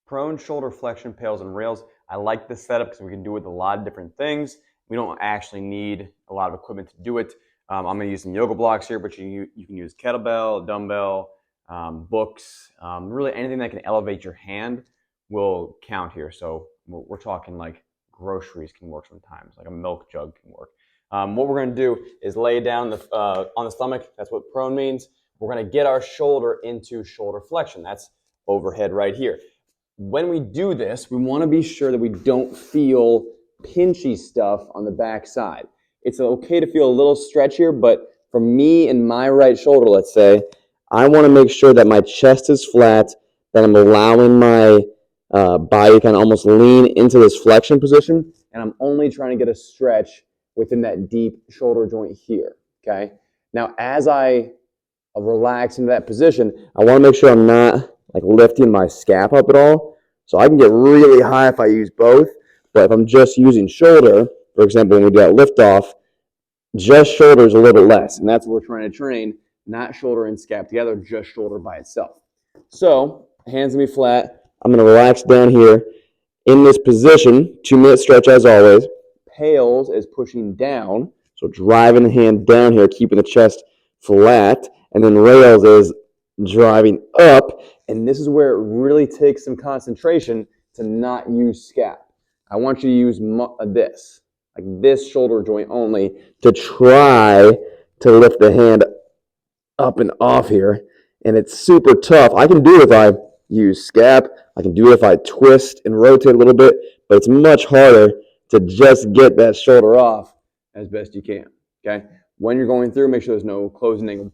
Prone shoulder flexion, PAILS, and rails. I like this setup because we can do it with a lot of different things. We don't actually need a lot of equipment to do it. I'm going to use some yoga blocks here, but you can use kettlebell, dumbbell, books, really anything that can elevate your hand will count here. So we're talking like groceries can work sometimes, like a milk jug can work. What we're going to do is lay down on the stomach. That's what prone means. We're going to get our shoulder into shoulder flexion. That's overhead right here. When we do this, we want to be sure that we don't feel pinchy stuff on the back side. It's okay to feel a little stretch here, but for me and my right shoulder, let's say, I want to make sure that my chest is flat, that I'm allowing my body to kind of almost lean into this flexion position, and I'm only trying to get a stretch within that deep shoulder joint here, okay? Now, as I relax into that position, I want to make sure I'm not like lifting my scap up at all. So I can get really high if I use both, but if I'm just using shoulder, for example, when we do that lift off, just shoulder is a little bit less, and that's what we're trying to train, not shoulder and scap together, just shoulder by itself. So hands gonna be flat. I'm gonna relax down here in this position, 2-minute stretch as always. PAILS is pushing down, so driving the hand down here, keeping the chest flat, and then rails is driving up, and this is where it really takes some concentration to not use scap. I want you to use this, like this shoulder joint only, to try to lift the hand up and off here, and it's super tough. I can do it if I use scap, I can do it if I twist and rotate a little bit, but it's much harder to just get that shoulder off as best you can, okay? When you're going through, make sure there's no closing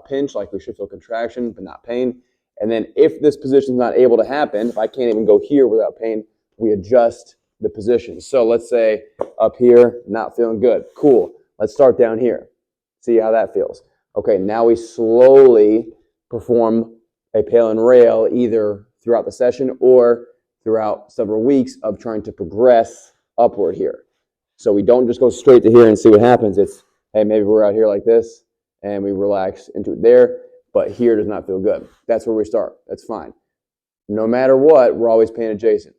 pinch, like we should feel contraction, but not pain. And then if this position is not able to happen, if I can't even go here without pain, we adjust the position. So let's say up here, not feeling good. Cool. Let's start down here. See how that feels. Okay, now we slowly perform a PAIL and rail either throughout the session or throughout several weeks of trying to progress upward here. So we don't just go straight to here and see what happens. It's, hey, maybe we're out here like this, and we relax into it there, but here does not feel good. That's where we start. That's fine. No matter what, we're always pain adjacent.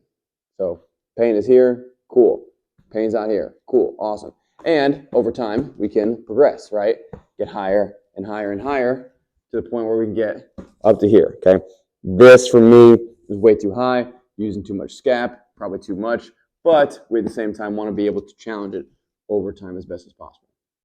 So pain is here, cool. Pain's not here, cool, awesome. And over time, we can progress, right? Get higher and higher and higher to the point where we can get up to here, okay? This, for me, is way too high, using too much scap, probably too much, but we at the same time want to be able to challenge it over time as best as possible.